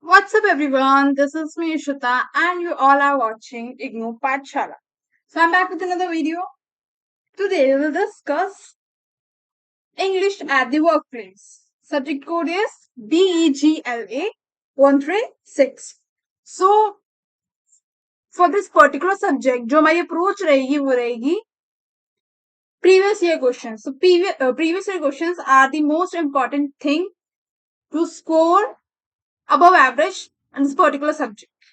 What's up, everyone? This is me, Ishita, and you all are watching IGNOU Pathshala. So, I'm back with another video. Today, we will discuss English at the workplace. Subject code is BEGLA 136. So, for this particular subject, जो हमारी approach रहेगी वो रहेगी previous year questions. So, previous year questions are the most important thing to score above average in this particular subject.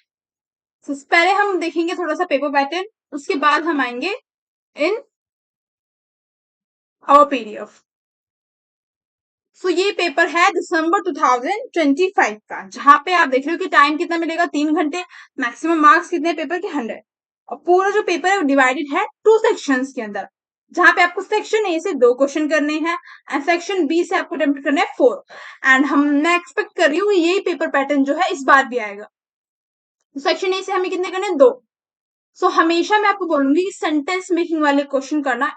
So, पहले हम देखेंगे थोड़ा सा पेपर पैटर्न, उसके बाद हम आएंगे इन आवर पीडीएफ। सो ये पेपर है दिसंबर 2025 का, जहां पे आप देख रहे हो कि टाइम कितना मिलेगा, 3 घंटे। मैक्सिमम मार्क्स कितने पेपर के 100। और पूरा जो पेपर है वो डिवाइडेड है 2 सेक्शंस के अंदर, जहां पे आपको सेक्शन ए से 2 क्वेश्चन करने हैं एंड सेक्शन बी से आपको अटेम्प्ट करना है 4। एंड मैं एक्सपेक्ट कर रही हूँ यही पेपर पैटर्न जो है इस बार भी आएगा। सेक्शन ए से हमें कितने करने हैं? 2। सो हमेशा मैं आपको बोलूंगी कि सेंटेंस मेकिंग वाले क्वेश्चन करना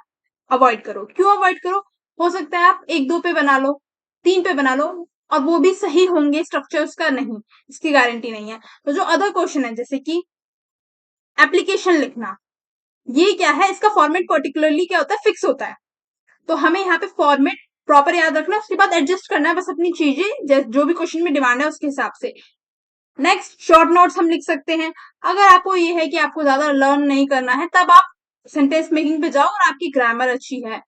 अवॉइड करो। क्यों अवॉइड करो? हो सकता है आप 1-2 पे बना लो, 3 पे बना लो, और वो भी सही होंगे, स्ट्रक्चर उसका नहीं, इसकी गारंटी नहीं है। तो जो अदर क्वेश्चन है, जैसे कि एप्लीकेशन लिखना, ये क्या है, इसका फॉर्मेट पर्टिकुलरली क्या होता है, फिक्स होता है। तो हमें यहाँ पे फॉर्मेट प्रॉपर याद रखना, उसके बाद एडजस्ट करना है बस अपनी चीजें, जो भी क्वेश्चन में डिमांड है उसके हिसाब से। नेक्स्ट, शॉर्ट नोट्स हम लिख सकते हैं। अगर आपको ये है कि आपको ज्यादा लर्न नहीं करना है, तब आप सेंटेंस मेकिंग पे जाओ और आपकी ग्रामर अच्छी है,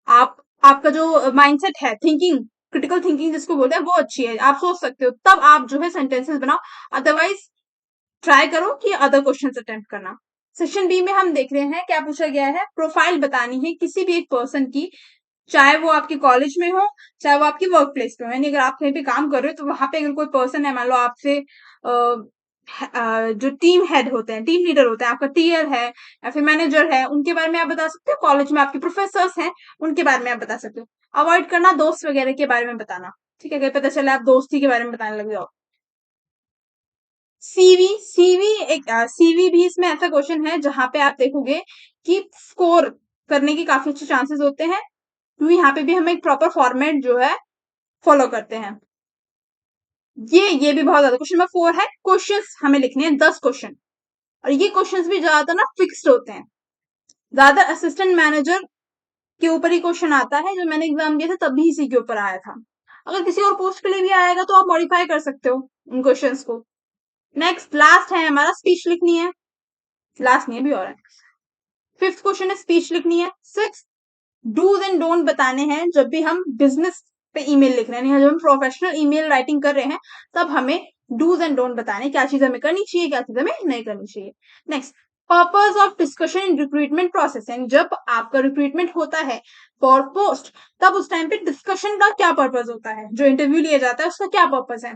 आपका जो माइंडसेट है, थिंकिंग, क्रिटिकल थिंकिंग जिसको बोलते हैं, वो अच्छी है, आप सोच सकते हो, तब आप जो है सेंटेंसेस बनाओ। अदरवाइज ट्राई करो कि अदर क्वेश्चन अटेम्प्ट करना। सेक्शन बी में हम देख रहे हैं क्या पूछा गया है, प्रोफाइल बतानी है किसी भी एक पर्सन की, चाहे वो आपके कॉलेज में हो, चाहे वो आपकी वर्क प्लेस पे हो। यानी अगर आप कहीं पे काम कर रहे हो तो वहां पे अगर कोई पर्सन है, मान लो आपसे जो टीम हेड होते हैं, टीम लीडर होते हैं, आपका टीएल है या फिर मैनेजर है, उनके बारे में आप बता सकते हो। कॉलेज में आपके प्रोफेसर्स हैं, उनके बारे में आप बता सकते हो। अवॉइड करना दोस्त वगैरह के बारे में बताना, ठीक है? अगर पता चला आप दोस्ती के बारे में बताने लग जाओ। सीवी भी इसमें ऐसा क्वेश्चन है जहां पे आप देखोगे कि स्कोर करने के काफी अच्छे चांसेस होते हैं, क्योंकि यहाँ पे भी हम एक प्रॉपर फॉर्मेट जो है फॉलो करते हैं। ये भी बहुत ज्यादा। क्वेश्चन नंबर 4 है, क्वेश्चंस हमें लिखने हैं 10 क्वेश्चन, और ये क्वेश्चंस भी ज्यादातर ना फिक्स्ड होते हैं। ज्यादा असिस्टेंट मैनेजर के ऊपर ही क्वेश्चन आता है, जो मैंने एग्जाम दिया था तभी इसी के ऊपर आया था। अगर किसी और पोस्ट के लिए भी आएगा तो आप मॉडिफाई कर सकते हो उन क्वेश्चंस को। नेक्स्ट, लास्ट है हमारा, स्पीच लिखनी है। लास्ट नहीं, अभी और है। 5th क्वेश्चन है, स्पीच लिखनी है। 6th, डूज एंड डोंट बताने हैं जब भी हम बिजनेस पे ईमेल लिख रहे हैं, जब हम प्रोफेशनल ईमेल राइटिंग कर रहे हैं, तब हमें डूज एंड डोंट बताने, क्या चीज हमें करनी चाहिए, क्या चीज हमें नहीं करनी चाहिए। Next, purpose of discussion in recruitment process, and जब आपका रिक्रूटमेंट होता है फॉर पोस्ट, तब उस टाइम पे डिस्कशन का क्या पर्पज होता है, जो इंटरव्यू लिया जाता है उसका क्या पर्पज है,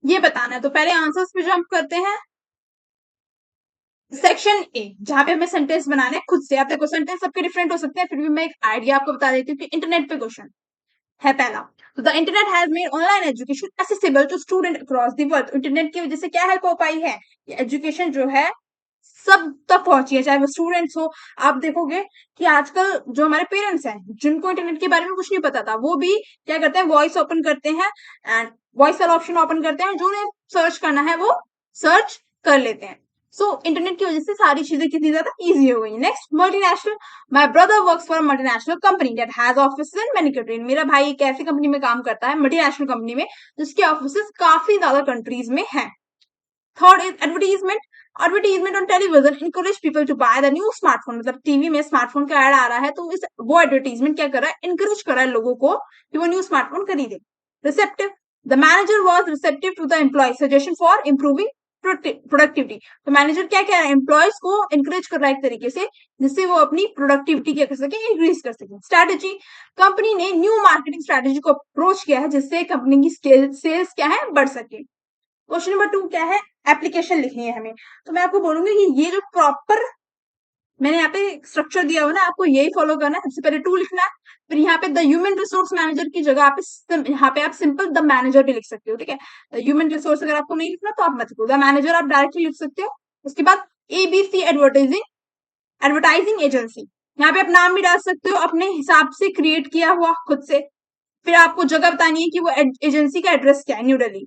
ये बताना है। तो पहले आंसर्स पे जंप करते हैं। सेक्शन ए, जहां पे हमें सेंटेंस बनाने हैं खुद से। आप देखो, सेंटेंस सबके डिफरेंट हो सकते हैं, फिर भी मैं एक आइडिया आपको बता देती हूँ कि इंटरनेट पे क्वेश्चन है पहला। तो the internet has made online education accessible to student across the world. Internet की वजह से क्या हेल्प हो पाई है, एजुकेशन जो है सब तक पहुंची है, चाहे वो स्टूडेंट्स हो। आप देखोगे कि आजकल जो हमारे पेरेंट्स हैं, जिनको इंटरनेट के बारे में कुछ नहीं पता था, वो भी क्या करते हैं, वॉइस ओपन करते हैं एंड वॉइस वाला ऑप्शन ओपन करते हैं, जो उन्हें सर्च करना है वो सर्च कर लेते हैं। सो इंटरनेट की वजह से सारी चीजें कितनी ज्यादा इजी हो गई। Next, multinational, my brother works for a multinational company that has offices in many countries. मेरा भाई एक ऐसी कंपनी में काम करता है, मल्टीनेशनल कंपनी में, जिसके ऑफिसेस काफी ज्यादा कंट्रीज में हैं। Third is advertisement. Advertisement on television encourage people to buy the new smartphone. मतलब टीवी में स्मार्टफोन का ऐड आ रहा है, तो वो एडवर्टीजमेंट क्या कर रहा है, इनकरेज कर रहा है लोगों को कि वो न्यू स्मार्टफोन खरीदे। Receptive, the manager was receptive to the employ suggestion for improving productivity. तो मैनेजर क्या कह रहा है, एम्प्लॉयज को इंकरेज कर रहा है एक तरीके से, जिससे वो अपनी प्रोडक्टिविटी क्या कर सके, इंक्रीज कर सके। स्ट्रैटेजी, कंपनी ने न्यू मार्केटिंग स्ट्रैटेजी को अप्रोच किया है, जिससे कंपनी की सेल्स क्या है, बढ़ सके। क्वेश्चन नंबर 2 क्या है, एप्लीकेशन लिखनी है हमें। तो मैं आपको बोलूंगी कि ये जो प्रॉपर मैंने यहाँ पे स्ट्रक्चर दिया हुआ ना, आपको यही फॉलो करना है। सबसे पहले टू लिखना है, फिर यहाँ पे द ह्यूमन रिसोर्स मैनेजर की जगह आप यहाँ पे आप सिंपल द मैनेजर भी लिख सकते हो, ठीक है? ह्यूमन रिसोर्स अगर आपको नहीं लिखना तो आप मत लिखो, द मैनेजर आप डायरेक्टली लिख सकते हो। उसके बाद एबीसी एडवर्टाइजिंग एजेंसी, यहाँ पे आप नाम भी डाल सकते हो अपने हिसाब से, क्रिएट किया हुआ खुद से। फिर आपको जगह बतानी है कि वो एजेंसी का एड्रेस क्या है, न्यू दिल्ली।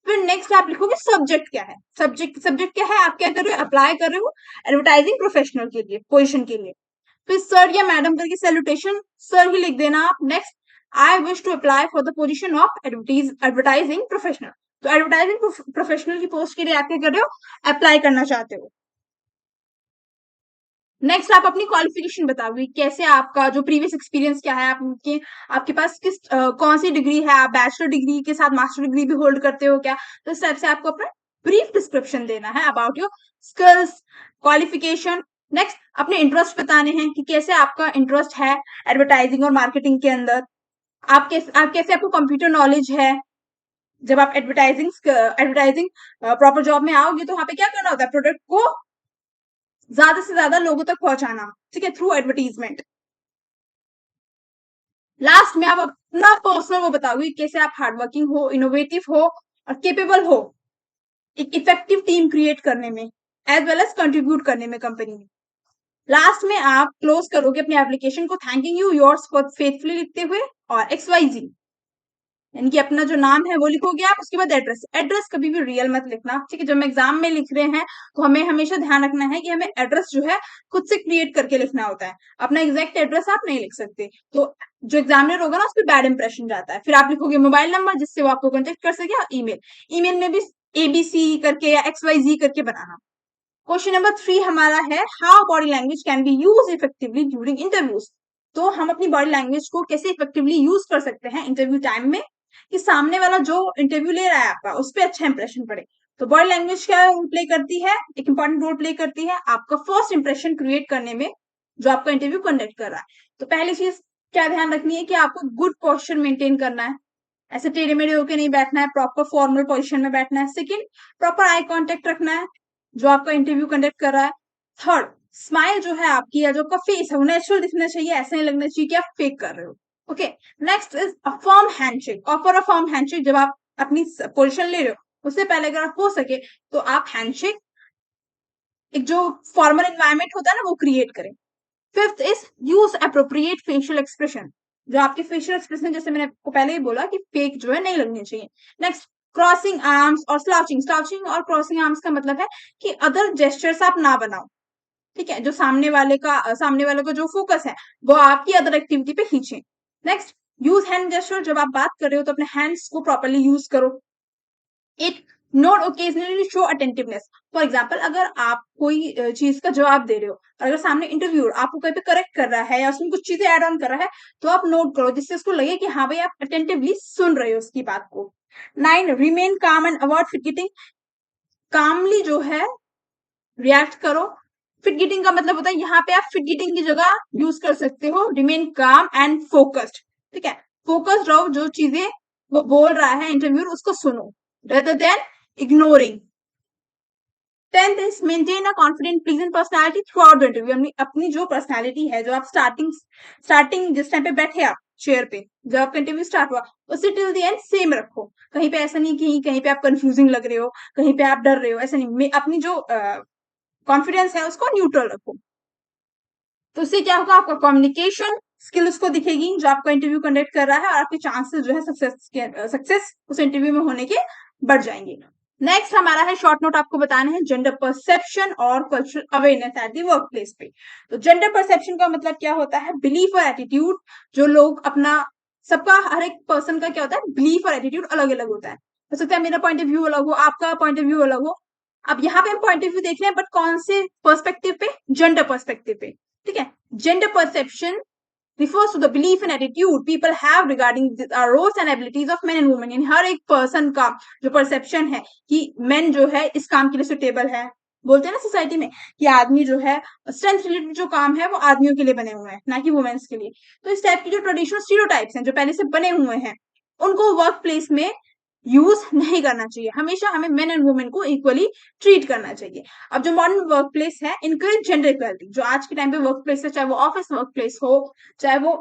फिर नेक्स्ट आप लिखोगे सब्जेक्ट क्या है, सब्जेक्ट क्या है, आप क्या कर रहे हो, अप्लाई कर रहे हो एडवर्टाइजिंग प्रोफेशनल के लिए, पोजीशन के लिए। फिर सर या मैडम करके सैल्यूटेशन सर ही लिख देना आप। Next, I wish to apply for the position of advertising professional. तो एडवर्टाइजिंग प्रोफेशनल की पोस्ट के लिए आप क्या कर रहे हो, अप्लाई करना चाहते हो। नेक्स्ट आप अपनी क्वालिफिकेशन बताओगे, कैसे आपका जो प्रीवियस एक्सपीरियंस क्या है, आपके आपके पास किस कौन सी डिग्री है, आप बैचलर डिग्री के साथ मास्टर डिग्री भी होल्ड करते हो क्या। तो इस टाइप से आपको अपना ब्रीफ डिस्क्रिप्शन देना है about your skills, qualification. Next, अपने इंटरेस्ट बताने हैं कि कैसे आपका इंटरेस्ट है एडवर्टाइजिंग और मार्केटिंग के अंदर। आप कैसे आपको कंप्यूटर नॉलेज है। जब आप एडवर्टाइजिंग प्रॉपर जॉब में आओगे तो वहां पे क्या करना होता है, प्रोडक्ट को ज्यादा से ज्यादा लोगों तक पहुंचाना, ठीक है, थ्रू एडवर्टीजमेंट। लास्ट में आप अपना पर्सनल वो बताओगे कैसे आप हार्डवर्किंग हो, इनोवेटिव हो और केपेबल हो एक इफेक्टिव टीम क्रिएट करने में, एज वेल एज कंट्रीब्यूट करने में कंपनी में। लास्ट में आप क्लोज करोगे अपनी एप्लीकेशन को thanking you yours for faithfully लिखते हुए और XYZ, यानी कि अपना जो नाम है वो लिखोगे आप, उसके बाद एड्रेस। एड्रेस कभी भी रियल मत लिखना, ठीक है। जब हम एग्जाम में लिख रहे हैं तो हमें हमेशा ध्यान रखना है कि हमें एड्रेस जो है खुद से क्रिएट करके लिखना होता है, अपना एग्जैक्ट एड्रेस आप नहीं लिख सकते, तो जो एग्जामिनर होगा ना उस पर बैड इंप्रेशन जाता है। फिर आप लिखोगे मोबाइल नंबर जिससे वो आपको कॉन्टेक्ट कर सके, ईमेल, ईमेल में भी ABC करके या XYZ करके बनाना। क्वेश्चन नंबर 3 हमारा है, how body language can be use effectively during interviews. तो हम अपनी बॉडी लैंग्वेज को कैसे इफेक्टिवली यूज कर सकते हैं इंटरव्यू टाइम में, कि सामने वाला जो इंटरव्यू ले रहा है आपका उस पर अच्छा इंप्रेशन पड़े। तो बॉडी लैंग्वेज क्या रोल प्ले करती है, एक इंपॉर्टेंट रोल प्ले करती है आपका फर्स्ट इंप्रेशन क्रिएट करने में, जो आपका इंटरव्यू कंडक्ट कर रहा है। तो पहली चीज क्या ध्यान रखनी है कि आपको गुड पोस्चर मेंटेन करना है, ऐसे टेढ़े मेढ़े होके नहीं बैठना है, प्रॉपर फॉर्मल पोजीशन में बैठना है। सेकंड, प्रॉपर आई कांटेक्ट रखना है जो आपका इंटरव्यू कंडक्ट कर रहा है। थर्ड, स्माइल जो है आपकी या जो आपका फेस है वो नेचुरल दिखना चाहिए, ऐसा नहीं लगना चाहिए कि आप फेक कर रहे हो। Okay, next is a firm handshake. Offer a firm handshake, जब आप अपनी पोजीशन ले रहे हो उससे पहले अगर आप हो सके तो आप हैंडशेक, एक जो फॉर्मल एनवायरमेंट होता है ना, वो क्रिएट करें। Fifth is use appropriate facial expression. जो आपके फेशियल एक्सप्रेशन, जैसे मैंने आपको पहले ही बोला कि फेक जो है नहीं लगनी चाहिए। नेक्स्ट, क्रॉसिंग आर्म्स और स्लाउचिंग। स्लाउचिंग और क्रॉसिंग आर्म्स का मतलब है कि अदर जेस्चर्स आप ना बनाओ, ठीक है, जो सामने वाले का जो फोकस है वो आपकी अदर एक्टिविटी पे खींचे। Next, use hand gesture. जब आप बात कर रहे हो तो अपने हैंड्स को प्रॉपरली यूज करो। It note occasionally show attentiveness. For example, अगर आप कोई चीज का जवाब दे रहे हो, अगर सामने इंटरव्यूअर आपको कहीं पे करेक्ट कर रहा है या उसमें कुछ चीजें ऐड ऑन कर रहा है, तो आप नोट करो जिससे उसको लगे कि हाँ भाई आप अटेंटिवली सुन रहे हो उसकी बात को। 9, रिमेन काम एंड अवॉइड फिटगिटिंग। कामली जो है रिएक्ट करो। फिटगिटिंग का मतलब होता है, यहाँ पे आप फिटगिटिंग की जगह यूज कर सकते हो रिमेन काम एंड फोकस्ड, ठीक है। फोकस्ड रहो, जो चीजें वो बोल रहा है इंटरव्यूअर उसको सुनो rather than ignoring. 10th is maintain a confident pleasant personality throughout the interview। अपनी जो पर्सनालिटी है, जो आप स्टार्टिंग जिस टाइम पे बैठे आप चेयर पे, जब आपका इंटरव्यू स्टार्ट हुआ, उसे टिल द एंड सेम रखो। कहीं पे ऐसा नहीं कि कहीं पे आप कंफ्यूजिंग लग रहे हो, कहीं पे आप डर रहे हो, ऐसा नहीं। अपनी जो कॉन्फिडेंस है उसको न्यूट्रल रखो। तो उससे क्या होगा, आपका कम्युनिकेशन स्किल उसको दिखेगी जो आपका इंटरव्यू कंडक्ट कर रहा है, और आपके चांसेस जो है सक्सेस उस इंटरव्यू में होने के बढ़ जाएंगे। नेक्स्ट हमारा है शॉर्ट नोट, आपको बताना है जेंडर परसेप्शन और cultural awareness at the work place पे। तो जेंडर परसेप्शन का मतलब क्या होता है, बिलीफ और एटीट्यूड। जो लोग अपना, सबका हर एक पर्सन का क्या होता है, बिलीफ और एटीट्यूड अलग अलग होता है। हो सकता है मेरा पॉइंट ऑफ व्यू अलग हो, आपका पॉइंट ऑफ व्यू अलग हो। अब यहाँ पे हम पॉइंट ऑफ व्यू देख रहे हैं, बट कौन से पर्सपेक्टिव पे, जेंडर पर्सपेक्टिव पे, ठीक है। Gender perception refers to the belief and attitude people have regarding the roles and abilities of men and women। यानी हर एक पर्सन का जो परसेप्शन है कि मेन जो है इस काम के लिए सुटेबल है। बोलते हैं ना सोसाइटी में कि आदमी जो है स्ट्रेंथ रिलेटेड जो काम है वो आदमियों के लिए बने हुए हैं, ना कि वुमेन्स के लिए। तो इस टाइप की जो ट्रेडिशनल स्टीरियोटाइप्स हैं जो पहले से बने हुए हैं, उनको वर्क प्लेस में यूज नहीं करना चाहिए। हमेशा हमें मेन एंड वुमेन को इक्वली ट्रीट करना चाहिए। अब जो मॉडर्न वर्क प्लेस है, इनकरेज जेंडर इक्वलिटी। जो आज के टाइम पे वर्क प्लेस है, चाहे वो ऑफिस वर्क प्लेस हो, चाहे वो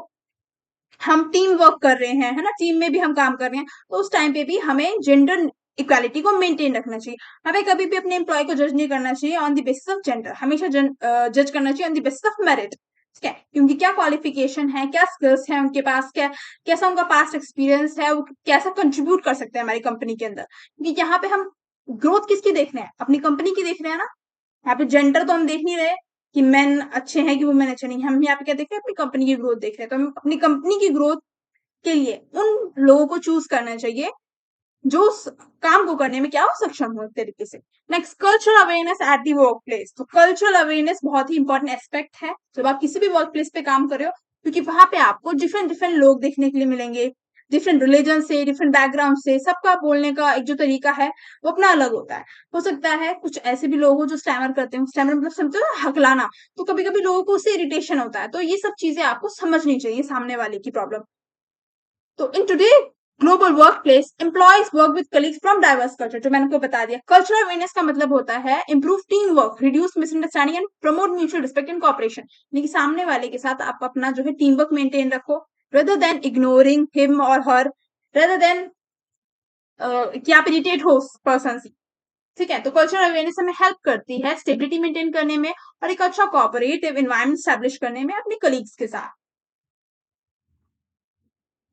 हम टीम वर्क कर रहे हैं, है ना, टीम में भी हम काम कर रहे हैं, तो उस टाइम पे भी हमें जेंडर इक्वालिटी को मेंटेन रखना चाहिए। हमें कभी भी अपने एम्प्लॉय को जज नहीं करना चाहिए on the basis of gender, हमेशा जज करना चाहिए on the basis of merit. ठीक है, क्योंकि क्या क्वालिफिकेशन है, क्या स्किल्स है उनके पास, क्या कैसा उनका पास्ट एक्सपीरियंस है, वो कैसा कंट्रीब्यूट कर सकते हैं हमारी कंपनी के अंदर। क्योंकि यहाँ पे हम ग्रोथ किसकी देख रहे हैं, अपनी कंपनी की देख रहे हैं ना। यहाँ पे जेंडर तो हम देख नहीं रहे कि मेन अच्छे हैं कि वुमेन अच्छे नहीं, हम यहाँ पे क्या देख रहे हैं, अपनी कंपनी की ग्रोथ देख रहे हैं। तो हम अपनी कंपनी की ग्रोथ के लिए उन लोगों को चूज करना चाहिए जो उस काम को करने में क्या हो, सक्षम हो एक तरीके से। Next, cultural awareness at the work place. तो कल्चरल अवेयरनेस बहुत ही इंपॉर्टेंट एस्पेक्ट है जब आप किसी भी वर्क प्लेस पे काम कर रहे हो, क्योंकि वहां पे आपको डिफरेंट डिफरेंट लोग देखने के लिए मिलेंगे, डिफरेंट रिलीजन से, डिफरेंट बैकग्राउंड से। सबका बोलने का एक जो तरीका है वो अपना अलग होता है। हो सकता है कुछ ऐसे भी लोग हो जो स्टैमर करते हैं, स्टैमर मतलब समझो ना, हकलाना। तो कभी कभी लोगों को उससे इरिटेशन होता है, तो ये सब चीजें आपको समझनी चाहिए सामने वाले की प्रॉब्लम। तो in today global work place employees work with colleagues from diverse culture, जो मैंने को बता दिया। कल्चरल अवेयरनेस का मतलब होता है improve team work, reduce misunderstanding and promote mutual respect and cooperation. यानी कि सामने वाले के साथ आप अपना जो है टीम वर्क मेंटेन रखो, रेदर देन इग्नोरिंग हिम और हर, रेदर देन कि आप इरिटेट हो पर्सन से। ठीक है, तो कल्चरल अवेयरनेस हमें हेल्प करती है स्टेबिलिटी मेंटेन करने में और एक अच्छा कोऑपरेटिव एनवायरनमेंट स्टैब्लिश करने में अपने कलीग्स के साथ।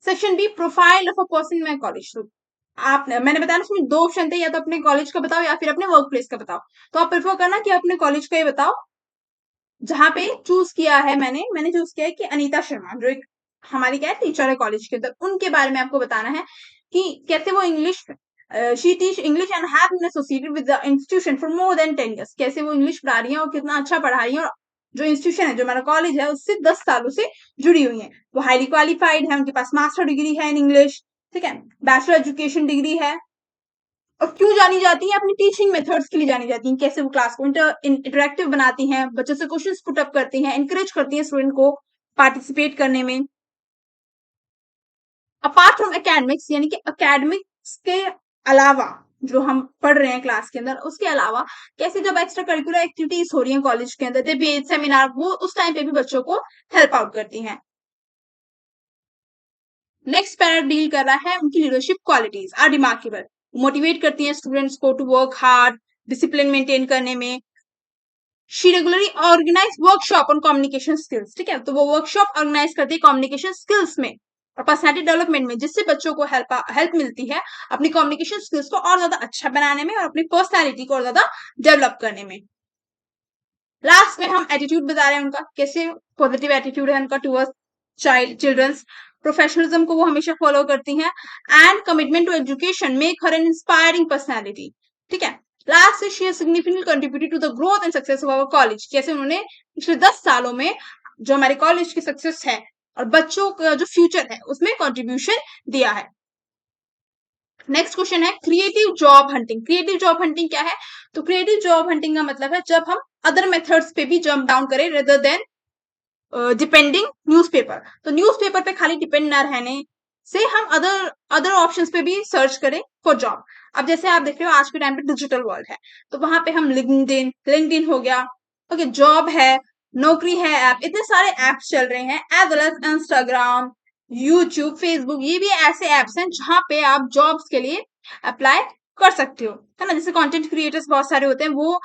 Section B, profile of a person in my college. तो आप, मैंने बताया ना उसमें दो ऑप्शन थे, या तो अपने कॉलेज का बताओ या फिर अपने वर्क प्लेस का बताओ। तो आप प्रेफर करना कि अपने कॉलेज का ही बताओ। जहां पे चूज किया है मैंने चूज किया है कि अनीता शर्मा, जो एक हमारी क्या है टीचर है कॉलेज के अंदर, उनके बारे में आपको बताना है कि कैसे वो English, she teach English and have been associated with the institution for more than 10 years। कैसे वो इंग्लिश पढ़ा रही है और कितना अच्छा पढ़ा रही है, और जो इंस्टीट्यूशन है, जो हमारा कॉलेज है, उससे 10 सालों से जुड़ी हुई है। वो हाईली क्वालिफाइड है, उनके पास मास्टर डिग्री है इन इंग्लिश, ठीक है, बैचलर एजुकेशन डिग्री है। और क्यों जानी जाती है, अपनी टीचिंग मेथड्स के लिए जानी जाती हैं। कैसे वो क्लास को इंटरेक्टिव बनाती हैं, बच्चों से क्वेश्चंस पुट अप करती हैं, इंकरेज करती हैं स्टूडेंट को पार्टिसिपेट करने में। अपार्ट फ्रॉम एकेडमिक्स, यानी कि एकेडमिक्स के अलावा जो हम पढ़ रहे हैं क्लास के अंदर, उसके अलावा कैसे जब एक्स्ट्रा करिकुलर एक्टिविटीज हो रही हैं कॉलेज के अंदर, डिबेट सेमिनार, वो उस टाइम पे भी बच्चों को हेल्प आउट करती हैं। नेक्स्ट पैरा डील कर रहा है उनकी leadership qualities are remarkable. Motivate करती हैं स्टूडेंट्स को to work hard, discipline maintain करने में। She regularly organise workshop on communication skills. ठीक है, तो वो वर्कशॉप ऑर्गेनाइज करती है कम्युनिकेशन स्किल्स में और पर्सनैलिटी डेवलपमेंट में, जिससे बच्चों को हेल्प मिलती है अपनी कम्युनिकेशन स्किल्स को और ज्यादा अच्छा बनाने में और अपनी पर्सनैलिटी को और ज्यादा डेवलप करने में। लास्ट में हम एटीट्यूड बता रहे हैं उनका, कैसे पॉजिटिव एटीट्यूड है उनका टूवर्ड्स चिल्ड्रंस। प्रोफेशनलिज्म को वो हमेशा फॉलो करती हैं and commitment to education make her an inspiring personality. ठीक है, last she has significantly contributed to the growth and success of our college. कैसे उन्होंने पिछले 10 सालों में जो हमारे कॉलेज की सक्सेस है और बच्चों का जो फ्यूचर है उसमें कंट्रीब्यूशन दिया है। नेक्स्ट क्वेश्चन है creative job hunting. Creative job hunting क्या है? तो क्रिएटिव जॉब हंटिंग का मतलब है जब हम अदर मेथड्स पे भी जंप डाउन करें रेदर देन डिपेंडिंग न्यूज़पेपर। तो न्यूज़पेपर पे खाली डिपेंड ना रहने से हम अदर अदर ऑप्शंस पे भी सर्च करें फॉर जॉब। अब जैसे आप देख रहे हो आज के टाइम पे डिजिटल वर्ल्ड है, तो वहां पे हम लिंक्डइन हो गया, ओके, जॉब है, नौकरी है ऐप, इतने सारे ऐप्स चल रहे हैं, as well as Instagram, YouTube, Facebook, ये भी ऐसे ऐप्स हैं जहां पे आप जॉब्स के लिए अप्लाई कर सकते हो, है ना। जैसे कंटेंट क्रिएटर्स बहुत सारे होते हैं, वो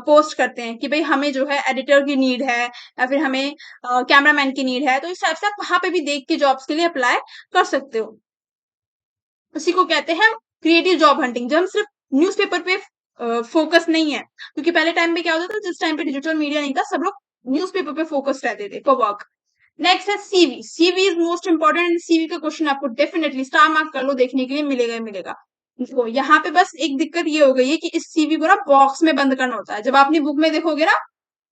पोस्ट करते हैं कि भाई हमें जो है एडिटर की नीड है या फिर हमें कैमरामैन की नीड है, तो इस टाइप से आप वहां पे भी देख के जॉब्स के लिए अप्लाई कर सकते हो। उसी को कहते हैं क्रिएटिव जॉब हंटिंग, जब हम सिर्फ न्यूज़पेपर पे फोकस नहीं है, क्योंकि पहले टाइम पे क्या होता था, जिस टाइम पे डिजिटल मीडिया नहीं था, सब लोग न्यूज़पेपर पे फोकस रहते थे फॉर वर्क। नेक्स्ट है CV. CV is most important. CV का क्वेश्चन आपको डेफिनेटली स्टार मार्क कर लो, देखने के लिए मिलेगा ही मिलेगा। देखो यहाँ पे बस एक दिक्कत ये हो गई है कि इस सीवी को ना बॉक्स में बंद करना होता है। जब आप अपनी बुक में देखोगे ना,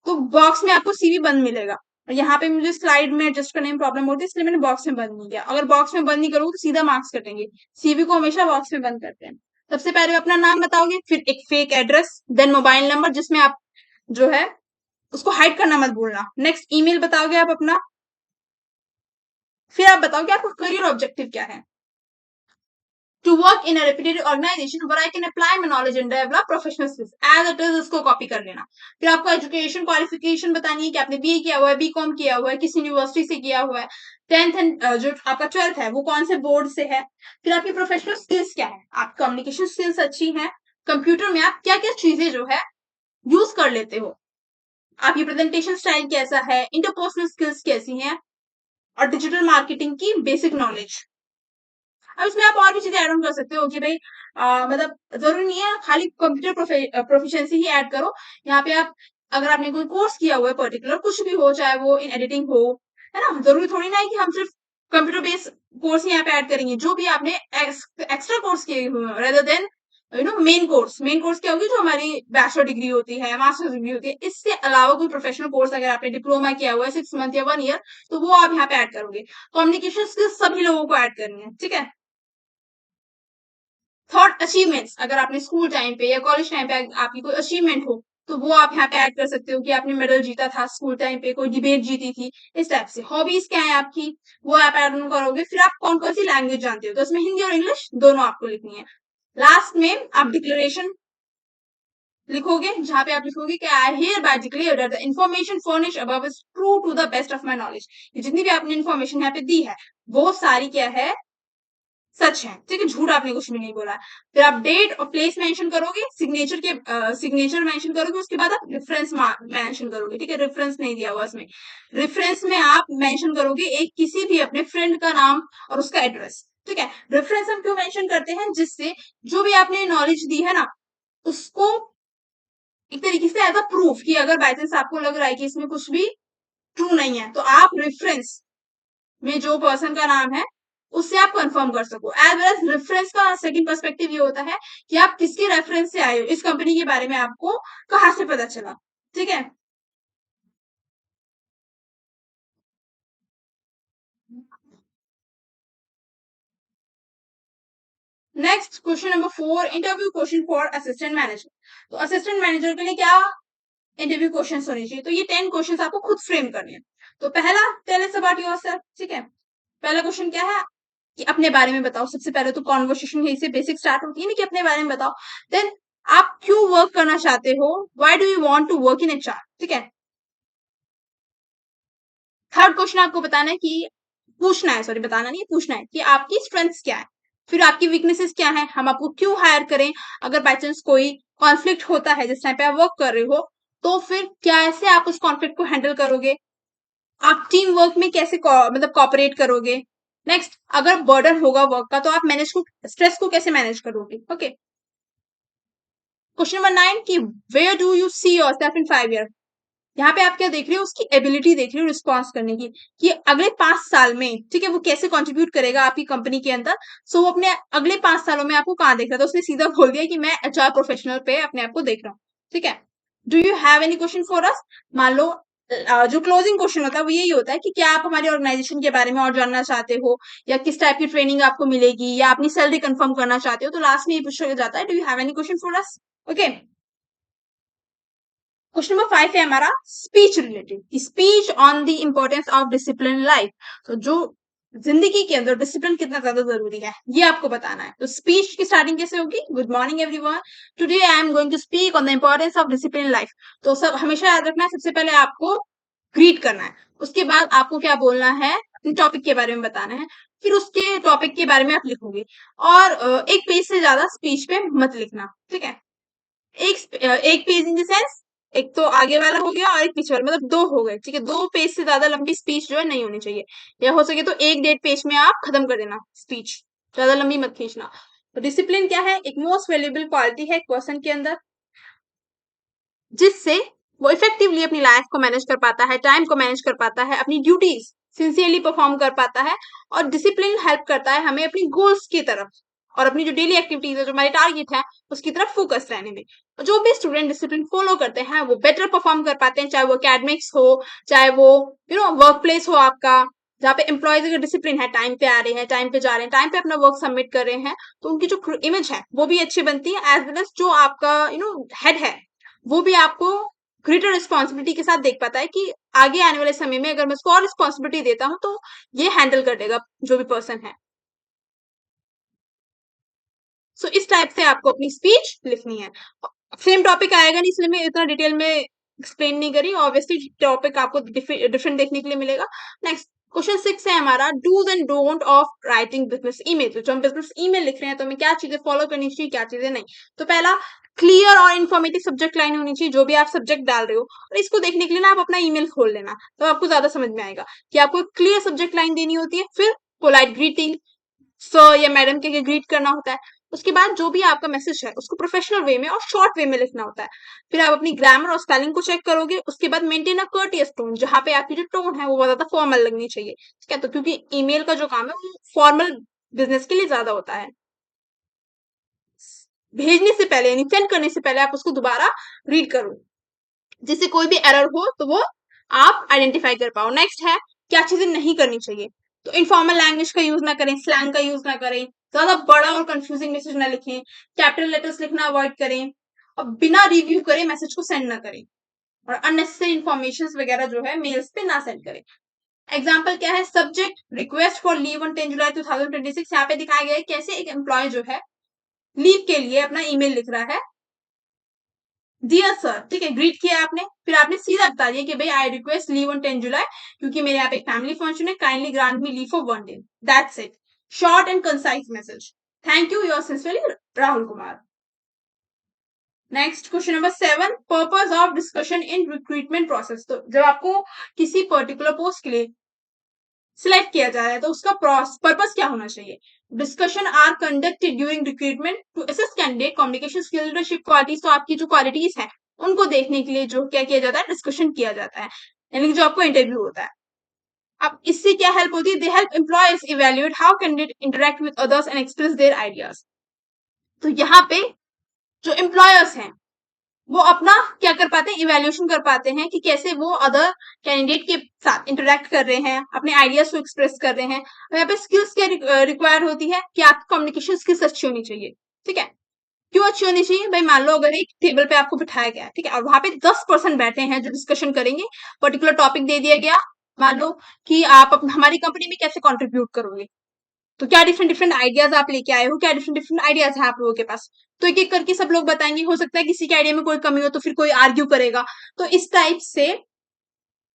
तो बॉक्स में आपको सीवी बंद मिलेगा, और यहाँ पे मुझे स्लाइड में एडजस्ट करने में प्रॉब्लम होती है, इसलिए मैंने बॉक्स में बंद नहीं किया। अगर बॉक्स में बंद नहीं करोगे तो सीधा मार्क्स कटेंगे। सीवी को हमेशा बॉक्स में बंद करते हैं। सबसे पहले अपना नाम बताओगे, फिर एक fake address, then mobile number जिसमें आप जो है उसको हाइड करना मत भूलना। नेक्स्ट ईमेल बताओगे आप अपना, फिर आप बताओ कि आपका करियर ऑब्जेक्टिव क्या है। To work in reputed organisation where I can apply my knowledge and develop professional skills as it is, उसको कॉपी कर लेना। फिर आपको एजुकेशन क्वालिफिकेशन बतानी है कि आपने बीए किया हुआ है, बीकॉम किया हुआ है, किस यूनिवर्सिटी से किया हुआ है, 10th एंड जो आपका 12th है वो कौन से बोर्ड से है। फिर आपकी प्रोफेशनल स्किल्स क्या है, आप कम्युनिकेशन स्किल्स अच्छी है, कंप्यूटर में आप क्या क्या चीजें जो है यूज कर लेते हो, आपकी प्रेजेंटेशन स्टाइल कैसा है, इंटरपर्सनल स्किल्स कैसी हैं, और डिजिटल मार्केटिंग की बेसिक नॉलेज। अब इसमें आप और भी चीजें ऐड ऑन कर सकते हो कि भाई मतलब जरूरी नहीं है खाली कंप्यूटर प्रोफिशिएंसी ही ऐड करो। यहाँ पे आप अगर आपने कोई कोर्स किया हुआ है पर्टिकुलर, कुछ भी हो, चाहे वो इन एडिटिंग हो, है ना, जरूरी थोड़ी ना है कि हम सिर्फ कंप्यूटर बेस्ड कोर्स ही यहाँ पे ऐड करेंगे। जो भी आपने एक्स्ट्रा कोर्स किए हुए हैं रेदर देन मेन कोर्स क्या होगी, जो हमारी बैचलर डिग्री होती है, मास्टर्स डिग्री होती है, इससे अलावा कोई प्रोफेशनल कोर्स अगर आपने डिप्लोमा किया हुआ है 6 मंथ या 1 ईयर, तो वो आप यहाँ पे ऐड करोगे। कम्युनिकेशन स्किल्स सभी लोगों को ऐड करनी है, ठीक है। थॉट अचीवमेंट्स, अगर आपने स्कूल टाइम पे या कॉलेज टाइम पे आपकी कोई अचीवमेंट हो, तो वो आप यहाँ पे ऐड कर सकते हो कि आपने मेडल जीता था स्कूल टाइम पे, कोई डिबेट जीती थी, इस टाइप से। हॉबीज क्या है आपकी, वो आप ऐड ऑन करोगे। फिर आप कौन कौन सी लैंग्वेज जानते हो, तो इसमें हिंदी और इंग्लिश दोनों आपको लिखनी है। लास्ट में आप डिक्लेरेशन लिखोगे, जहां पे आप लिखोगे कि I hereby declare that the information furnish above is true to the best of my knowledge. जितनी भी आपने इन्फॉर्मेशन यहाँ पे दी है, वो सारी क्या है, सच है, ठीक है, झूठ आपने कुछ भी नहीं बोला। फिर आप डेट और प्लेस मेंशन करोगे, सिग्नेचर मेंशन करोगे, उसके बाद आप रेफरेंस मेंशन करोगे, ठीक है, रेफरेंस नहीं दिया हुआ इसमें। रेफरेंस में आप मेंशन करोगे एक किसी भी अपने फ्रेंड का नाम और उसका एड्रेस, ठीक है। रेफरेंस हम क्यों मेंशन करते हैं, जिससे जो भी आपने नॉलेज दी है ना, उसको एक तरीके से एज अ प्रूफ, कि अगर बाई चांस आपको लग रहा है कि इसमें कुछ भी ट्रू नहीं है, तो आप रेफरेंस में जो पर्सन का नाम है उससे आप कंफर्म कर सको। एज वेल एज रेफरेंस का सेकंड पर्सपेक्टिव ये होता है कि आप किसके रेफरेंस से आए हो, इस कंपनी के बारे में आपको कहाँ से पता चला, ठीक है। Next question number 4, interview question for assistant manager. तो असिस्टेंट मैनेजर के लिए क्या इंटरव्यू क्वेश्चन होने चाहिए, तो ये 10 क्वेश्चन आपको खुद फ्रेम करने हैं। तो पहला, टेल अस अबाउट योरसेल्फ, ठीक है। पहला क्वेश्चन क्या है कि अपने बारे में बताओ। सबसे पहले तो कॉन्वर्सेशन यही से बेसिक स्टार्ट होती है ना, कि अपने बारे में बताओ। देन आप क्यों वर्क करना चाहते हो, why do you want to work in HR, ठीक है। थर्ड क्वेश्चन आपको बताना है कि पूछना है, सॉरी बताना नहीं, पूछना है कि आपकी स्ट्रेंथ्स क्या है, फिर आपकी वीकनेसेस क्या है, हम आपको क्यों हायर करें। अगर बाई चांस कोई कॉन्फ्लिक्ट होता है जिस टाइम पे आप वर्क कर रहे हो, तो फिर कैसे आप उस कॉन्फ्लिक्ट को हैंडल करोगे, आप टीम वर्क में कैसे मतलब कॉपरेट करोगे। नेक्स्ट, अगर बर्डन होगा वर्क का, तो आप स्ट्रेस को कैसे मैनेज करोगे, ओके। क्वेश्चन नंबर 9 कि where do you see yourself in 5 year. यहाँ पे आप क्या देख रहे हो, उसकी एबिलिटी देख रहे हो रिस्पॉन्स करने की, कि अगले 5 साल में, ठीक है, वो कैसे कंट्रीब्यूट करेगा आपकी कंपनी के अंदर। सो वो अपने अगले 5 सालों में आपको कहाँ देख रहा था, उसने सीधा बोल दिया कि मैं एचआर प्रोफेशनल पे अपने आप को देख रहा हूँ, ठीक है। Do you have any question for us. मान लो जो क्लोजिंग क्वेश्चन होता है वो यही होता है कि क्या आप हमारी ऑर्गेनाइजेशन के बारे में और जानना चाहते हो, या किस टाइप की ट्रेनिंग आपको मिलेगी, या अपनी सैलरी कंफर्म करना चाहते हो, तो लास्ट में ये पूछा जाता है, do you have any question for us, okay. Question number 5 है हमारा speech related, speech on the importance of discipline life. तो जो जिंदगी के अंदर डिसिप्लिन कितना ज्यादा जरूरी है, ये आपको बताना है। तो स्पीच की स्टार्टिंग कैसे होगी, good morning everyone, today I am going to speak on the importance of discipline life. तो सब हमेशा याद रखना है, सबसे पहले आपको ग्रीट करना है, उसके बाद आपको क्या बोलना है, अपने टॉपिक के बारे में बताना है, फिर उसके टॉपिक के बारे में आप लिखोगे। और एक पेज से ज्यादा स्पीच पे मत लिखना, ठीक है। एक पेज इन द सेंस, एक तो आगे वाला हो गया और एक पीछे वाला, मतलब दो हो गए, ठीक है। 2 पेज से ज्यादा लंबी स्पीच जो है नहीं होनी चाहिए, या हो सके तो 1 1.5 पेज में आप खत्म कर देना स्पीच, ज्यादा लंबी मत खींचना। तो डिसिप्लिन क्या है, एक मोस्ट वैल्यूएबल क्वालिटी है एक पर्सन के अंदर, जिससे वो इफेक्टिवली अपनी लाइफ को मैनेज कर पाता है, टाइम को मैनेज कर पाता है, अपनी ड्यूटीज सिंसियरली परफॉर्म कर पाता है। और डिसिप्लिन हेल्प करता है हमें अपनी गोल्स की तरफ और अपनी जो डेली एक्टिविटीज है, जो हमारे टारगेट है, उसकी तरफ फोकस रहने में। तो जो भी स्टूडेंट डिसिप्लिन फॉलो करते हैं वो बेटर परफॉर्म कर पाते हैं, चाहे वो एकेडमिक्स हो, चाहे वो वर्क प्लेस हो आपका, जहाँ पे एम्प्लॉयज अगर डिसिप्लिन है, टाइम पे आ रहे हैं, टाइम पे जा रहे हैं, टाइम पे अपना वर्क सबमिट कर रहे हैं, तो उनकी जो इमेज है वो भी अच्छी बनती है। एज वेल एज जो आपका हेड है, वो भी आपको ग्रेटर रिस्पॉन्सिबिलिटी के साथ देख पाता है कि आगे आने वाले समय में अगर मैं उसको और रिस्पॉन्सिबिलिटी देता हूँ, तो ये हैंडल कर देगा जो भी पर्सन है। सो इस टाइप से आपको अपनी स्पीच लिखनी है। सेम टॉपिक आएगा नहीं, इसलिए मैं इतना डिटेल में एक्सप्लेन नहीं करी, ऑब्वियसली टॉपिक आपको डिफरेंट देखने के लिए मिलेगा। नेक्स्ट, क्वेश्चन 6 है हमारा dos and don't of writing business email. तो जो हम बिजनेस ईमेल लिख रहे हैं तो हमें क्या चीजें फॉलो करनी चाहिए, क्या चीजें नहीं। तो पहला, क्लियर और इन्फॉर्मेटिव सब्जेक्ट लाइन होनी चाहिए जो भी आप सब्जेक्ट डाल रहे हो, और इसको देखने के लिए ना आप अपना ईमेल खोल लेना, तो आपको ज्यादा समझ में आएगा कि आपको क्लियर सब्जेक्ट लाइन देनी होती है, फिर पोलाइट ग्रीटिंग सर या मैडम के ग्रीट करना होता है। उसके बाद जो भी आपका मैसेज है उसको प्रोफेशनल वे में और शॉर्ट वे में लिखना होता है। फिर आप अपनी ग्रामर और स्पेलिंग को चेक करोगे। उसके बाद मेंटेन अ कर्टियस टोन, जहां पे आपकी जो टोन है वो बहुत ज्यादा फॉर्मल लगनी चाहिए, ठीक है। तो क्योंकि ईमेल का जो काम है वो फॉर्मल बिजनेस के लिए ज्यादा होता है। भेजने से पहले यानी सेंड करने से पहले आप उसको दोबारा रीड करो, जिससे कोई भी एरर हो तो वो आप आइडेंटिफाई कर पाओ। नेक्स्ट है क्या चीजें नहीं करनी चाहिए। तो इनफॉर्मल लैंग्वेज का यूज ना करें, स्लैंग का यूज ना करें, ज्यादा बड़ा और कंफ्यूजिंग मैसेज ना लिखें, कैपिटल लेटर्स लिखना अवॉइड करें, और बिना रिव्यू करे मैसेज को सेंड ना करें, और अननेसेसरी इन्फॉर्मेशन वगैरह जो है मेल्स पे ना सेंड करें। एग्जाम्पल क्या है, subject request for leave on 10 जुलाई 2026। यहाँ पे दिखाया गया है कैसे एक एम्प्लॉय जो है लीव के लिए अपना ईमेल लिख रहा है, डियर सर, ठीक है, ग्रीट किया आपने, फिर आपने सीधा बता दिया कि भाई आई रिक्वेस्ट लीव ऑन 10 जुलाई क्योंकि मेरे यहाँ पे एक फैमिली फंक्शन है, kindly grant me leave for 1 day. That's it, short and concise message. Thank you, your sincerely Rahul Kumar. Next question number 7, purpose of discussion in recruitment process. तो जब आपको किसी पर्टिकुलर पोस्ट के लिए सिलेक्ट किया जा रहा है तो उसका पर्पस क्या होना चाहिए। Discussion are conducted during recruitment to assess candidate communication skill leadership qualities. तो आपकी जो क्वालिटीज है उनको देखने के लिए जो क्या किया जाता है, डिस्कशन किया जाता है, यानी जो आपको इंटरव्यू होता है। अब इससे क्या हेल्प होती है, they help employers evaluate how candidate interact with others and express their ideas. तो यहाँ पे जो एम्प्लॉयर्स हैं वो अपना क्या कर पाते हैं, इवेल्युएशन कर पाते हैं कि कैसे वो अदर कैंडिडेट के साथ इंटरेक्ट कर रहे हैं, अपने आइडियाज को एक्सप्रेस कर रहे हैं। और यहाँ पे स्किल्स क्या रिक्वायर होती है कि आपकी कम्युनिकेशन स्किल्स अच्छी होनी चाहिए, ठीक है। क्यों अच्छी होनी चाहिए भाई, मान लो अगर एक टेबल पे आपको बिठाया गया, ठीक है, और वहां पे 10% बैठे हैं जो डिस्कशन करेंगे, पर्टिकुलर टॉपिक दे दिया गया, मान लो कि आप हमारी कंपनी में कैसे कॉन्ट्रीब्यूट करोगे, तो क्या डिफरेंट डिफरेंट आइडियाज आप लेके आए हो, क्या डिफरेंट डिफरेंट आइडियाज है आप लोगों के पास। तो एक एक करके सब लोग बताएंगे, हो सकता है किसी के आइडिया में कोई कमी हो तो फिर कोई आर्ग्यू करेगा। तो इस टाइप से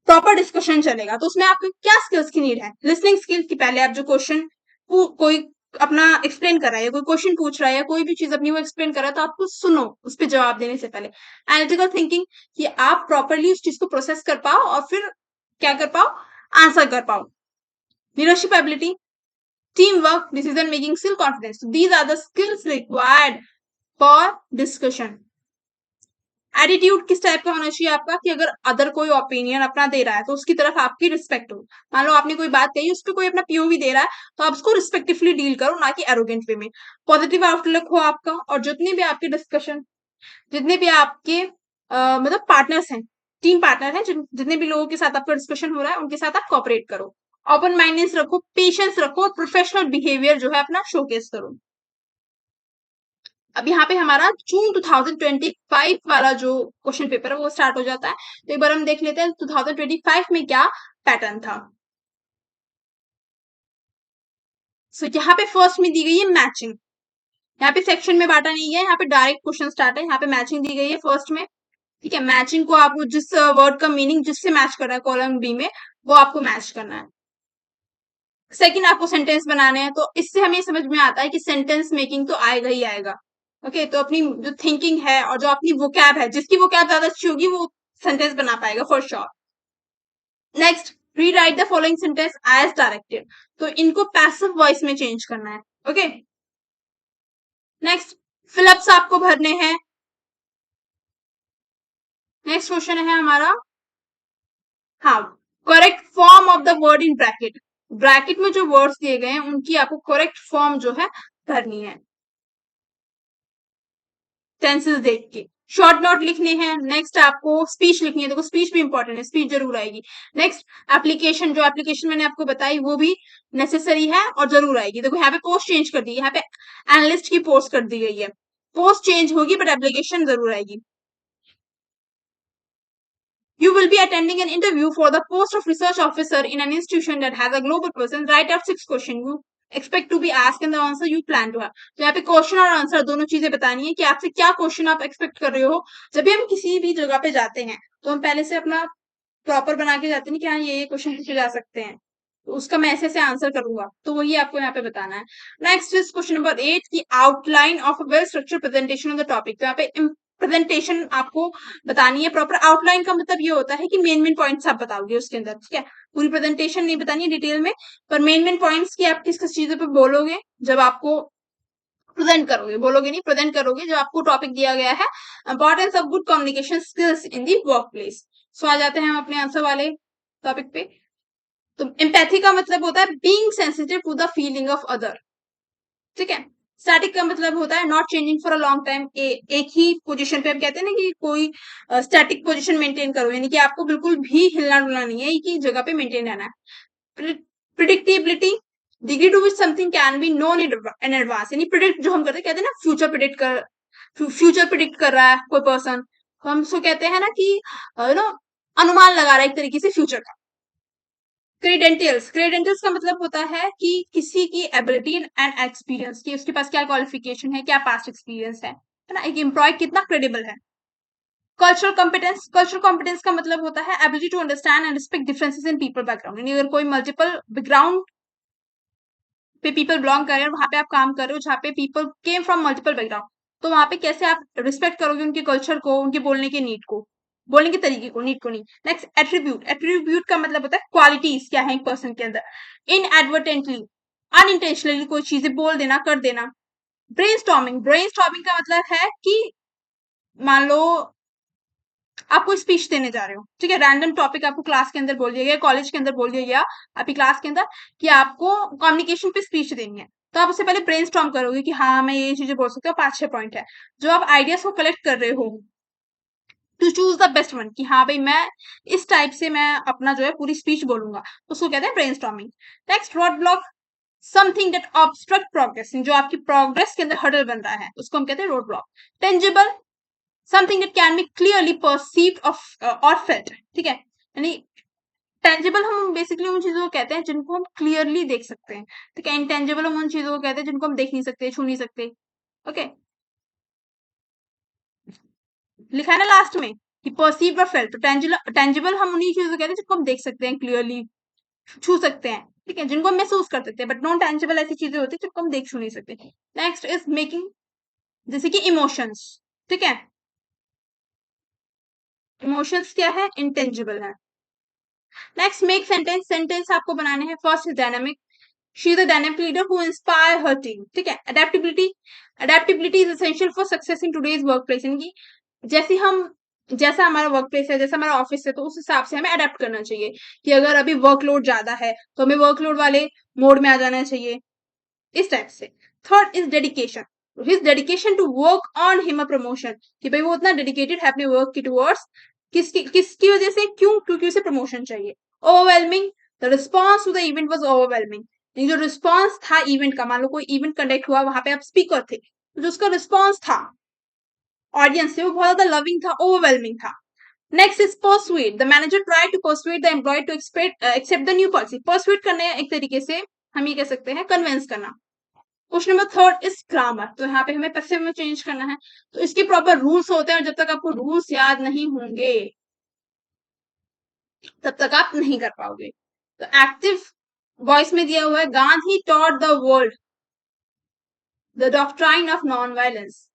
प्रॉपर डिस्कशन चलेगा। तो उसमें आपको क्या स्किल्स की नीड है, लिसनिंग स्किल की, पहले आप जो क्वेश्चन कोई अपना एक्सप्लेन कर रहा है, कोई क्वेश्चन पूछ रहा है या कोई भी चीज अपनी वो एक्सप्लेन कर रहा है तो आपको सुनो उस पर जवाब देने से पहले। एनालिटिकल थिंकिंग, कि आप प्रॉपरली उस चीज को प्रोसेस कर पाओ और फिर क्या कर पाओ, आंसर कर पाओ। Leadership ability, teamwork, decision making skill, confidence. So these are the skills required for discussion. Attitude किस टाइप का होना चाहिए आपका, कि अगर अदर कोई ओपिनियन अपना दे रहा है तो उसकी तरफ आपकी रिस्पेक्ट हो। मान लो आपने कोई बात कही, उस पर कोई अपना पीओवी दे रहा है तो आप उसको रिस्पेक्टिवली डील करो, ना कि एरोगेंट वे में। पॉजिटिव आउटलुक हो आपका, और जितने भी आपके डिस्कशन, जितने भी आपके मतलब पार्टनर्स हैं, टीम पार्टनर हैं, जितने भी लोगों के साथ आपका डिस्कशन हो रहा है उनके साथ आप कॉपरेट करो। ओपन माइंडनेस रखो, पेशेंस रखो, प्रोफेशनल बिहेवियर जो है अपना शोकेस करो। अब यहाँ पे हमारा जून 2025 वाला जो क्वेश्चन पेपर है वो स्टार्ट हो जाता है। तो एक बार हम देख लेते हैं 2025 में क्या पैटर्न था। सो यहाँ पे फर्स्ट में दी गई है मैचिंग, यहाँ पे सेक्शन में बांटा नहीं है, यहाँ पे डायरेक्ट क्वेश्चन स्टार्ट है। यहाँ पे मैचिंग दी गई है फर्स्ट में, ठीक है। मैचिंग को आपको जिस वर्ड का मीनिंग जिससे मैच करना है कॉलम बी में, वो आपको मैच करना है। सेकंड आपको सेंटेंस बनाने हैं, तो इससे हमें समझ में आता है कि सेंटेंस मेकिंग तो आएगा ही आएगा। ओके, तो अपनी जो थिंकिंग है और जो अपनी वोकैब है, जिसकी वोकैब ज्यादा अच्छी होगी वो सेंटेंस बना पाएगा for sure. Next, rewrite the following sentence as directed, तो इनको पैसिव वॉइस में चेंज करना है। ओके, नेक्स्ट, फिलअप्स आपको भरने हैं। नेक्स्ट क्वेश्चन है हमारा, हाँ, correct form of the word in bracket, bracket में जो वर्ड्स दिए गए हैं उनकी आपको करेक्ट फॉर्म जो है भरनी है टेंसेस देख के। शॉर्ट नोट लिखने हैं। नेक्स्ट आपको स्पीच लिखनी है, देखो स्पीच भी इंपॉर्टेंट है, स्पीच जरूर आएगी। नेक्स्ट एप्लीकेशन, जो एप्लीकेशन मैंने आपको बताई वो भी नेसेसरी है और जरूर आएगी। देखो यहाँ पे पोस्ट चेंज कर दी, यहाँ पे एनालिस्ट की पोस्ट कर दी गई है, पोस्ट चेंज होगी बट एप्लीकेशन जरूर आएगी। You will be attending an interview for the post of research officer in an institution that has a global presence. Write out 6 questions you expect to be asked and the answer you plan to have. तो यहाँ पे question और answer दोनों चीजें बतानी है कि आपसे क्या क्वेश्चन आप एक्सपेक्ट कर रहे हो। जब भी हम किसी भी जगह पे जाते हैं तो हम पहले से अपना प्रॉपर बना के जाते हैं कि हाँ ये क्वेश्चन पूछे जा सकते हैं। तो उसका मैं ऐसे आंसर करूंगा, तो वही आपको यहाँ पे बताना है। नेक्स्ट इज क्वेश्चन नंबर 8 की outline of a well structured presentation on the topic. तो यहाँ पे प्रेजेंटेशन आपको बतानी है प्रॉपर। आउटलाइन का मतलब ये होता है कि मेन मेन पॉइंट्स आप बताओगे उसके अंदर, ठीक है। पूरी प्रेजेंटेशन नहीं बतानी है डिटेल में, पर मेन मेन पॉइंट्स की आप किस किस चीजों पे बोलोगे जब आपको प्रेजेंट करोगे, बोलोगे नहीं, प्रेजेंट करोगे जब आपको टॉपिक दिया गया है importance of good communication skills in the workplace. So आ जाते हैं हम अपने आंसर वाले टॉपिक पे। तो एम्पैथी का मतलब होता है being sensitive to the feeling of other, ठीक है। स्टैटिक का मतलब होता है not changing for a long time, एक ही पोजीशन पे। हम कहते हैं ना कि कोई स्टैटिक पोजीशन मेंटेन करो, यानी कि आपको बिल्कुल भी हिलना डुलना नहीं है, एक ही जगह पे मेंटेन रहना है। Predictability, degree to which something can be known in advance, यानी प्रिडिक्ट जो हम करते हैं, कहते हैं ना फ्यूचर प्रिडिक्ट कर, फ्यूचर प्रिडिक्ट कर रहा है कोई पर्सन, हम उसको कहते हैं ना कि नो अनुमान लगा रहा है एक तरीके से फ्यूचर का। क्रेडेंटियल्स, क्रेडेंटियल्स का मतलब होता है कि किसी की एबिलिटी एंड एक्सपीरियंस, कि उसके पास क्या क्वालिफिकेशन है, क्या पास्ट एक्सपीरियंस है ना, एक एम्प्लॉय कितना क्रेडिबल है। कल्चरल कॉम्पिटेंस, कल्चरल कॉम्पिटेंस का मतलब होता है ability to understand and respect differences in people background, यानी अगर कोई मल्टीपल बैकग्राउंड पे पीपल बिलोंग कर रहे हैं, वहां पे आप काम कर रहे हो जहाँ पे people came from multiple background, तो वहां पे कैसे आप रिस्पेक्ट करोगे उनके कल्चर को, उनके बोलने के नीड को, बोलने के तरीके को, नीड को नहीं। नेक्स्ट एट्रीब्यूट, एट्रीब्यूट का मतलब होता है क्वालिटीज क्या है एक पर्सन के अंदर। इनएडवर्टेंटली, अनइंटेंशनली कोई चीजें बोल देना, कर देना। ब्रेनस्टॉर्मिंग, ब्रेनस्टॉर्मिंग का मतलब है कि मान लो आप कोई स्पीच देने जा रहे हो, ठीक है, रैंडम टॉपिक आपको क्लास के अंदर बोल दिया गया, कॉलेज के अंदर बोल दिया गया आपकी क्लास के अंदर कि आपको कम्युनिकेशन पे स्पीच देनी है। तो आप उससे पहले ब्रेनस्टॉर्म करोगे कि हाँ मैं ये चीजें बोल सकती हूँ, 5-6 पॉइंट है जो आप आइडियाज को कलेक्ट कर रहे हो to choose the best one, कि हाँ भाई मैं इस टाइप से मैं अपना जो है पूरी स्पीच बोलूंगा, तो उसको कहते हैं brainstorming. Next road block, something that obstruct progress, जो आपकी प्रोग्रेस के अंदर हर्डल बन रहा है उसको हम कहते हैं road block. Tangible, something that can be clearly perceived of और फेल्ट, ठीक है, यानी टेंजिबल हम बेसिकली उन चीजों को कहते हैं जिनको हम क्लियरली देख सकते हैं, ठीक है। इंटेंजिबल हम उन चीजों को कहते हैं जिनको हम देख नहीं सकते, छू नहीं सकते। ओके, लिखा है ना लास्ट में कि परसीव्ड और फेल्ट, तो टेंजिबल हम उन्हीं चीजों को कहते हैं जिनको हम देख सकते हैं क्लियरली, छू सकते हैं, ठीक है, जिनको हम महसूस कर सकते हैं। बट नॉन टेंजिबल ऐसी चीजें होती है जिनको हम देख छू नहीं सकते। नेक्स्ट इज मेकिंग, जैसे कि इमोशंस, ठीक है, इमोशंस क्या है, इंटेंजिबल है। नेक्स्ट मेक सेंटेंस, सेंटेंस आपको बनाने हैं। First is dynamic, she is a dynamic leader who inspire her team, ठीक है। Adaptability, adaptability is essential for success in today's work place, यानी जैसे हम, जैसा हमारा वर्क प्लेस है, जैसा हमारा ऑफिस है, तो उस हिसाब से हमें अडेप्ट करना चाहिए कि अगर अभी वर्कलोड ज्यादा है तो हमें वर्कलोड वाले मोड में आ जाना चाहिए, इस टाइप से। Third is dedication, his dedication to work on him a promotion, कि भाई वो उतना डेडिकेटेड है अपने वर्क की टुवर्ड्स, किसकी वजह से, क्यों, क्योंकि उसे प्रमोशन चाहिए। Overwhelming, the response to the event was overwhelming, जो रिस्पॉन्स था इवेंट का, मान लो कोई इवेंट कंडक्ट हुआ, वहां पे आप स्पीकर थे, तो जो उसका रिस्पॉन्स था ऑडियंस से वो बहुत ज्यादा लविंग था, ओवरवेलमिंग था। Next is persuade, the manager try to persuade the employee to accept the new policy, persuade करने एक तरीके से हम ये कह सकते हैं कन्विंस करना। Question number third is grammar, तो यहाँ पे हमें पैसिव में चेंज करना है, तो इसके प्रॉपर रूल्स होते हैं, और जब तक आपको रूल्स याद नहीं होंगे तब तक आप नहीं कर पाओगे। तो एक्टिव वॉइस में दिया हुआ है, Gandhi taught the world the doctrine of non violence,